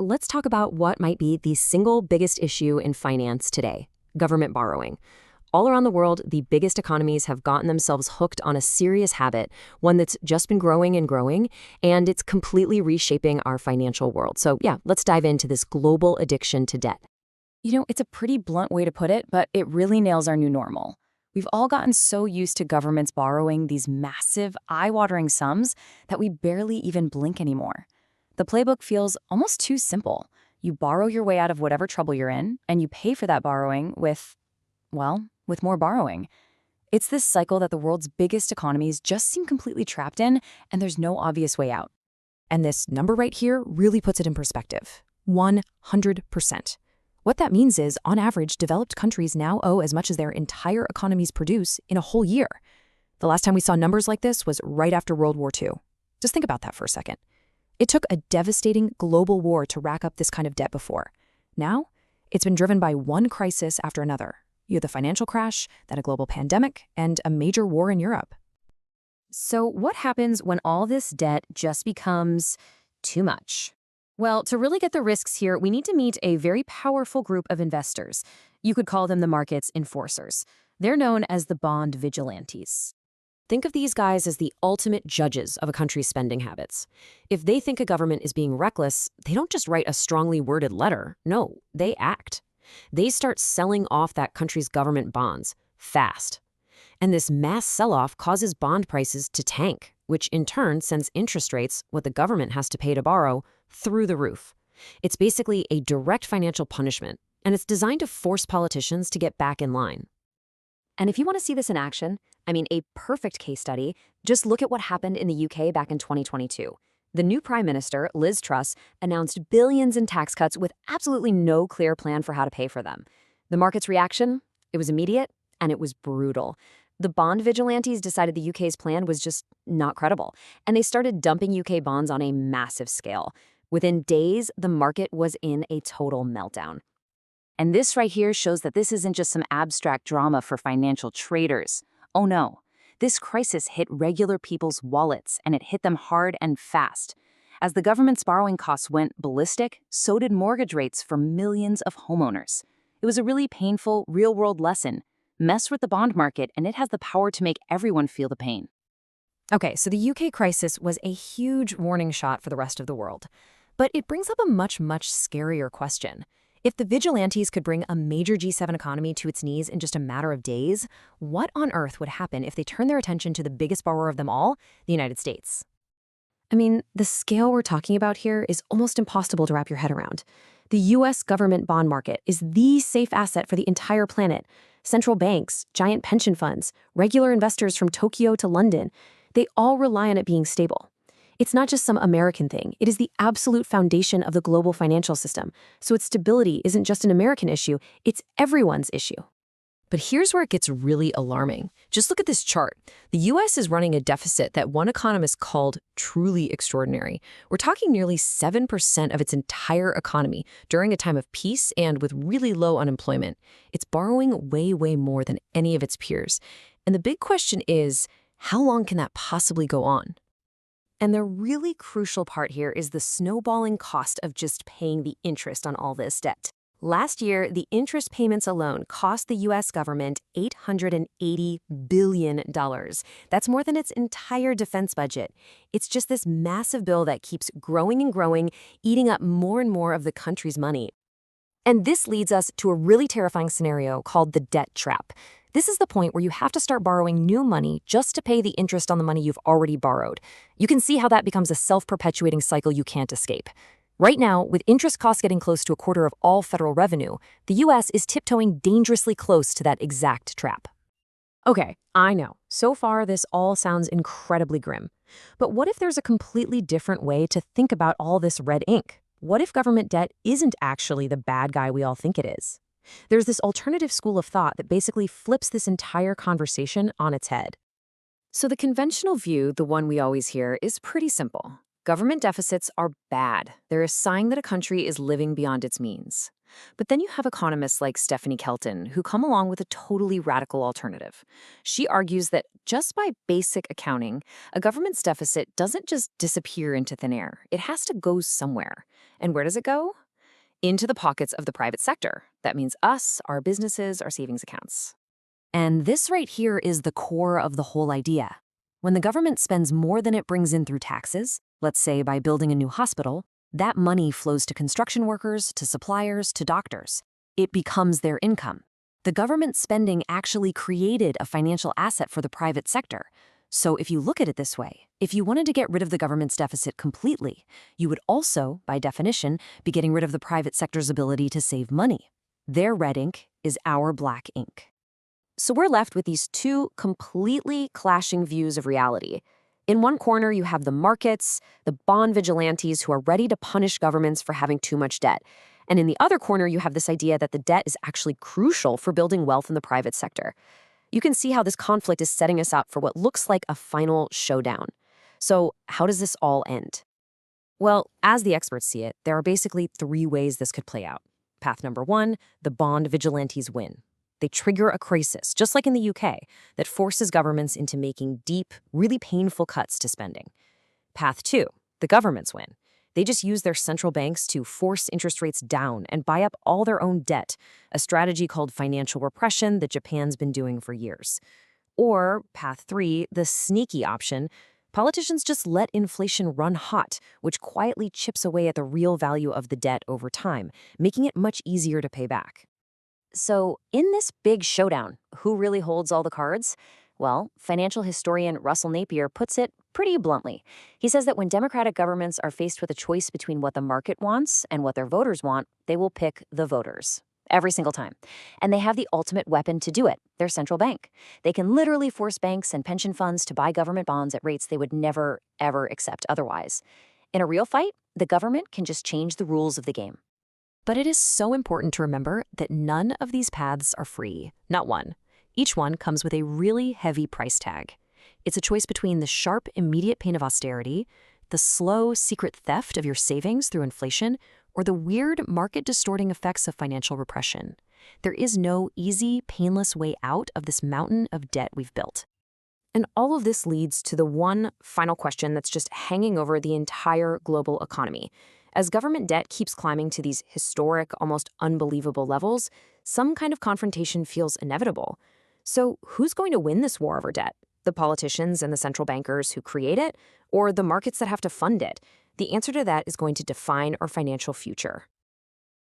let's talk about what might be the single biggest issue in finance today: government borrowing. All around the world, the biggest economies have gotten themselves hooked on a serious habit, one that's just been growing and growing, and it's completely reshaping our financial world. So yeah, let's dive into this global addiction to debt. It's a pretty blunt way to put it, but it really nails our new normal. We've all gotten so used to governments borrowing these massive, eye-watering sums that we barely even blink anymore. The playbook feels almost too simple. You borrow your way out of whatever trouble you're in, and you pay for that borrowing with more borrowing. It's this cycle that the world's biggest economies just seem completely trapped in, and there's no obvious way out. And this number right here really puts it in perspective: 100%. What that means is, on average, developed countries now owe as much as their entire economies produce in a whole year. The last time we saw numbers like this was right after World War II. Just think about that for a second. It took a devastating global war to rack up this kind of debt before. Now, it's been driven by one crisis after another. You had the financial crash, then a global pandemic, and a major war in Europe. So what happens when all this debt just becomes too much? Well, to really get the risks here, we need to meet a very powerful group of investors. You could call them the market's enforcers. They're known as the bond vigilantes. Think of these guys as the ultimate judges of a country's spending habits. If they think a government is being reckless, they don't just write a strongly worded letter. No, they act. They start selling off that country's government bonds fast. And this mass sell-off causes bond prices to tank, which in turn sends interest rates, what the government has to pay to borrow, through the roof. It's basically a direct financial punishment, and it's designed to force politicians to get back in line. And if you want to see this in action, a perfect case study, just look at what happened in the UK back in 2022. The new Prime Minister, Liz Truss, announced billions in tax cuts with absolutely no clear plan for how to pay for them. The market's reaction? It was immediate, and it was brutal. The bond vigilantes decided the UK's plan was just not credible, and they started dumping UK bonds on a massive scale. Within days, the market was in a total meltdown. And this right here shows that this isn't just some abstract drama for financial traders. Oh no. This crisis hit regular people's wallets, and it hit them hard and fast. As the government's borrowing costs went ballistic, so did mortgage rates for millions of homeowners. It was a really painful, real-world lesson. Mess with the bond market, and it has the power to make everyone feel the pain. Okay, so the UK crisis was a huge warning shot for the rest of the world. But it brings up a much, much scarier question. If the vigilantes could bring a major G7 economy to its knees in just a matter of days, what on earth would happen if they turned their attention to the biggest borrower of them all, the United States? The scale we're talking about here is almost impossible to wrap your head around. The U.S. government bond market is the safe asset for the entire planet. Central banks, giant pension funds, regular investors from Tokyo to London, they all rely on it being stable. It's not just some American thing. It is the absolute foundation of the global financial system. So its stability isn't just an American issue, it's everyone's issue. But here's where it gets really alarming. Just look at this chart. The U.S. is running a deficit that one economist called truly extraordinary. We're talking nearly 7% of its entire economy during a time of peace and with really low unemployment. It's borrowing way, way more than any of its peers. And the big question is, how long can that possibly go on? And the really crucial part here is the snowballing cost of just paying the interest on all this debt. Last year, the interest payments alone cost the U.S. government $880 billion. That's more than its entire defense budget. It's just this massive bill that keeps growing and growing, eating up more and more of the country's money. And this leads us to a really terrifying scenario called the debt trap. This is the point where you have to start borrowing new money just to pay the interest on the money you've already borrowed. You can see how that becomes a self-perpetuating cycle you can't escape. Right now, with interest costs getting close to a quarter of all federal revenue, the U.S. is tiptoeing dangerously close to that exact trap. Okay, I know. So far, this all sounds incredibly grim. But what if there's a completely different way to think about all this red ink? What if government debt isn't actually the bad guy we all think it is? There's this alternative school of thought that basically flips this entire conversation on its head. So the conventional view, the one we always hear, is pretty simple. Government deficits are bad. They're a sign that a country is living beyond its means. But then you have economists like Stephanie Kelton who come along with a totally radical alternative. She argues that just by basic accounting, a government's deficit doesn't just disappear into thin air. It has to go somewhere. And where does it go? Into the pockets of the private sector. That means us, our businesses, our savings accounts. And this right here is the core of the whole idea. When the government spends more than it brings in through taxes, let's say by building a new hospital, that money flows to construction workers, to suppliers, to doctors. It becomes their income. The government spending actually created a financial asset for the private sector. So if you look at it this way, if you wanted to get rid of the government's deficit completely, you would also, by definition, be getting rid of the private sector's ability to save money. Their red ink is our black ink. So we're left with these two completely clashing views of reality. In one corner, you have the markets, the bond vigilantes who are ready to punish governments for having too much debt. And in the other corner, you have this idea that the debt is actually crucial for building wealth in the private sector. You can see how this conflict is setting us up for what looks like a final showdown. So how does this all end? Well, as the experts see it, there are basically three ways this could play out. Path number one, the bond vigilantes win. They trigger a crisis, just like in the UK, that forces governments into making deep, really painful cuts to spending. Path two, the governments win. They just use their central banks to force interest rates down and buy up all their own debt, a strategy called financial repression that Japan's been doing for years. Or path three, the sneaky option, politicians just let inflation run hot, which quietly chips away at the real value of the debt over time, making it much easier to pay back. So, in this big showdown, who really holds all the cards? Well, financial historian Russell Napier puts it pretty bluntly. He says that when democratic governments are faced with a choice between what the market wants and what their voters want, they will pick the voters. Every single time. And they have the ultimate weapon to do it, their central bank. They can literally force banks and pension funds to buy government bonds at rates they would never, ever accept otherwise. In a real fight, the government can just change the rules of the game. But it is so important to remember that none of these paths are free, not one. Each one comes with a really heavy price tag. It's a choice between the sharp, immediate pain of austerity, the slow, secret theft of your savings through inflation, or the weird, market-distorting effects of financial repression. There is no easy, painless way out of this mountain of debt we've built. And all of this leads to the one final question that's just hanging over the entire global economy. As government debt keeps climbing to these historic, almost unbelievable levels, some kind of confrontation feels inevitable. So who's going to win this war over debt? The politicians and the central bankers who create it, or the markets that have to fund it? The answer to that is going to define our financial future.